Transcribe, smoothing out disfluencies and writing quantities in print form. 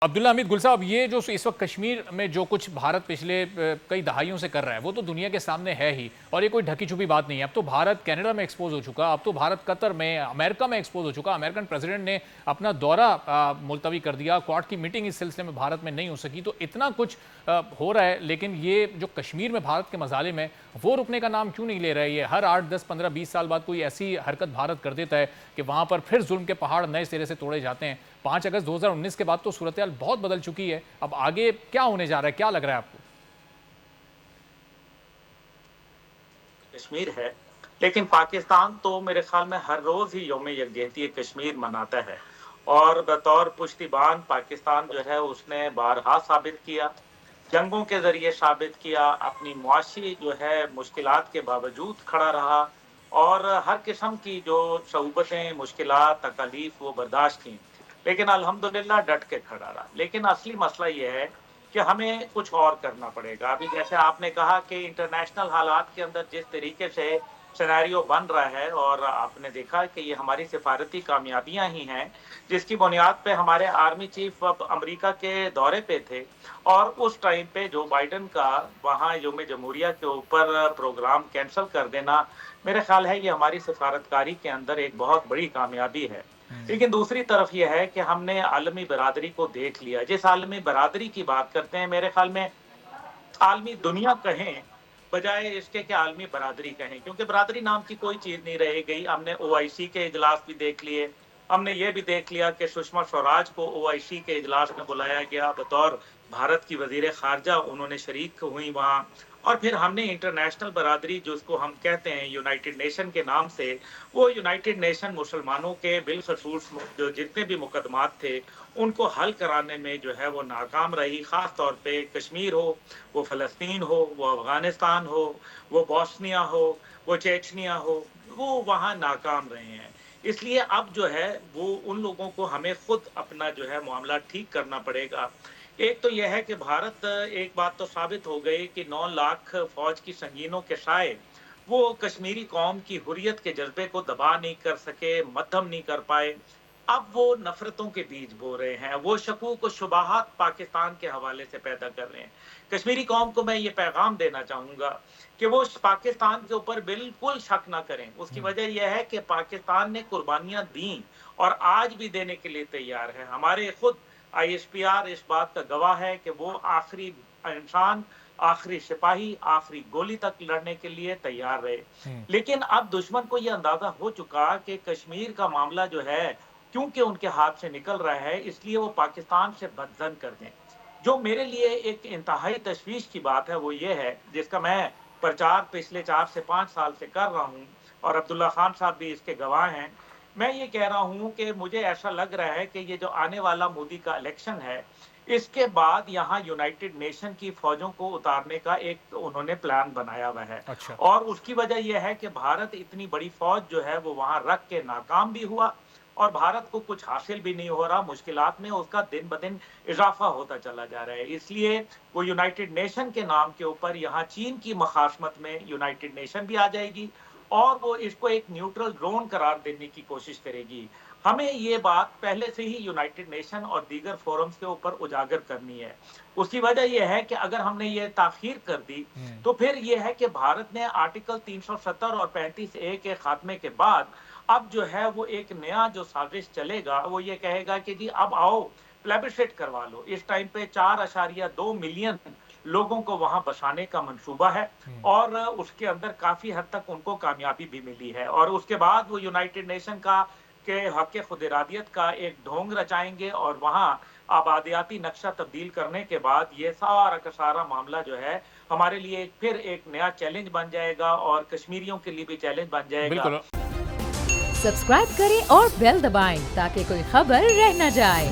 عبداللہ حمید گل صاحب، یہ جو اس وقت کشمیر میں جو کچھ بھارت پچھلے کئی دہائیوں سے کر رہا ہے وہ تو دنیا کے سامنے ہے ہی، اور یہ کوئی ڈھکی چھپی بات نہیں ہے۔ اب تو بھارت کینیڈا میں ایکسپوز ہو چکا، اب تو بھارت قطر میں، امریکہ میں ایکسپوز ہو چکا۔ امریکن پریزیڈنٹ نے اپنا دورہ ملتوی کر دیا، کوارڈ کی میٹنگ اس سلسلے میں بھارت میں نہیں ہو سکی۔ تو اتنا کچھ ہو رہا ہے، لیکن یہ جو کشمیر میں بھارت کے مظالم ہیں وہ رکنے کا نام کیوں نہیں لے رہے؟ یہ ہر 8 10 15 20 سال بعد کوئی ایسی حرکت بھارت کر دیتا ہے کہ وہاں پر پھر ظلم کے پہاڑ نئے سرے سے توڑے جاتے ہیں۔ 5 اگست 2019 کے بعد تو صورتحال بہت بدل چکی ہے، اب آگے کیا ہونے جا رہا ہے؟ کیا لگ رہا ہے آپ کو؟ کشمیر ہے، لیکن پاکستان تو میرے خیال میں ہر روز ہی یوم یکجہتی کشمیر مناتا ہے، اور بطور پشتیبان پاکستان جو ہے اس نے بارہا ثابت کیا، جنگوں کے ذریعے ثابت کیا، اپنی معاشی جو ہے مشکلات کے باوجود کھڑا رہا، اور ہر قسم کی جو صعوبتیں، مشکلات، تکالیف وہ برداشت کی، لیکن الحمدللہ ڈٹ کے کھڑا رہا۔ لیکن اصلی مسئلہ یہ ہے کہ ہمیں کچھ اور کرنا پڑے گا۔ ابھی جیسے آپ نے کہا کہ انٹرنیشنل حالات کے اندر جس طریقے سے سینیریو بن رہا ہے، اور آپ نے دیکھا کہ یہ ہماری سفارتی کامیابیاں ہی ہیں جس کی بنیاد پہ ہمارے آرمی چیف اب امریکہ کے دورے پہ تھے، اور اس ٹائم پہ جو بائیڈن کا وہاں یوم جمہوریہ کے اوپر پروگرام کینسل کر دینا، میرے خیال ہے یہ ہماری سفارتکاری کے اندر ایک بہت بڑی کامیابی ہے۔ لیکن دوسری طرف یہ ہے کہ ہم نے عالمی برادری کو دیکھ لیا۔ جس عالمی برادری کی بات کرتے ہیں، میرے خیال میں عالمی دنیا کہیں بجائے اس کے کہ عالمی برادری کہیں، کیونکہ برادری نام کی کوئی چیز نہیں رہ گئی۔ ہم نے OIC کے اجلاس بھی دیکھ لیے، ہم نے یہ بھی دیکھ لیا کہ سشما سوراج کو OIC کے اجلاس میں بلایا گیا بطور بھارت کی وزیر خارجہ، انہوں نے شریک ہوئی وہاں۔ اور پھر ہم نے انٹرنیشنل برادری جس کو ہم کہتے ہیں یونائٹڈ نیشن کے نام سے، وہ یونائٹڈ نیشن مسلمانوں کے بالخصوص جو جتنے بھی مقدمات تھے ان کو حل کرانے میں جو ہے وہ ناکام رہی، خاص طور پہ کشمیر ہو، وہ فلسطین ہو، وہ افغانستان ہو، وہ بوسنیا ہو، وہ چیچنیا ہو، وہ وہاں ناکام رہے ہیں۔ اس لیے اب جو ہے وہ ان لوگوں کو ہمیں خود اپنا جو ہے معاملہ ٹھیک کرنا پڑے گا۔ ایک تو یہ ہے کہ بھارت، ایک بات تو ثابت ہو گئی کہ 9 لاکھ فوج کی سنگینوں کے سائے وہ کشمیری قوم کی حریت کے جذبے کو دبا نہیں کر سکے، مدھم نہیں کر پائے۔ اب وہ نفرتوں کے بیج بو رہے ہیں، وہ شکوک و شبہات پاکستان کے حوالے سے پیدا کر رہے ہیں۔ کشمیری قوم کو میں یہ پیغام دینا چاہوں گا کہ وہ پاکستان کے اوپر بالکل شک نہ کریں۔ اس کی وجہ یہ ہے کہ پاکستان نے قربانیاں دیں اور آج بھی دینے کے لیے تیار ہے۔ ہمارے خود ISPR اس بات کا گواہ ہے کہ وہ آخری انسان، آخری سپاہی، آخری گولی تک لڑنے کے لیے تیار رہے۔ لیکن اب دشمن کو یہ اندازہ ہو چکا کہ کشمیر کا معاملہ جو ہے کیونکہ ان کے ہاتھ سے نکل رہا ہے، اس لیے وہ پاکستان سے بدظن کر دیں۔ جو میرے لیے ایک انتہائی تشویش کی بات ہے وہ یہ ہے، جس کا میں پرچار پچھلے 4 سے 5 سال سے کر رہا ہوں، اور عبداللہ خان صاحب بھی اس کے گواہ ہیں۔ میں یہ کہہ رہا ہوں کہ مجھے ایسا لگ رہا ہے کہ یہ جو آنے والا مودی کا الیکشن ہے، اس کے بعد یہاں یونائٹڈ نیشن کی فوجوں کو اتارنے کا ایک انہوں نے پلان بنایا ہوا ہے، اچھا، اور اس کی وجہ یہ ہے کہ بھارت اتنی بڑی فوج جو ہے وہ وہاں رکھ کے ناکام بھی ہوا، اور بھارت کو کچھ حاصل بھی نہیں ہو رہا، مشکلات میں اس کا دن بدن اضافہ ہوتا چلا جا رہا ہے۔ اس لیے وہ یونائٹڈ نیشن کے نام کے اوپر یہاں چین کی مخاصمت میں یونائٹڈ نیشن بھی آ جائے گی، اور وہ اس کو ایک نیوٹرل زون قرار دینے کی کوشش کرے گی۔ ہمیں یہ بات پہلے سے ہی یونائٹڈ نیشن اور دیگر فورمز کے اوپر اجاگر کرنی ہے۔ اس کی وجہ یہ ہے کہ اگر ہم نے یہ تاخیر کر دی تو پھر یہ ہے کہ بھارت نے آرٹیکل 370 اور 35A کے خاتمے کے بعد اب جو ہے وہ ایک نیا جو سازش چلے گا، وہ یہ کہے گا کہ جی اب آؤ پلیبسٹ کروا لو۔ اس ٹائم پہ 4.2 ملین لوگوں کو وہاں بسانے کا منصوبہ ہے، اور اس کے اندر کافی حد تک ان کو کامیابی بھی ملی ہے، اور اس کے بعد وہ یونائٹڈ نیشن کا کہ حق خود ارادیت کا ایک ڈھونگ رچائیں گے، اور وہاں آبادیاتی نقشہ تبدیل کرنے کے بعد یہ سارا کا سارا معاملہ جو ہے ہمارے لیے پھر ایک نیا چیلنج بن جائے گا، اور کشمیریوں کے لیے بھی چیلنج بن جائے گا۔ بالکل۔ سبسکرائب کریں اور بیل دبائیں تاکہ کوئی خبر رہ نہ جائے۔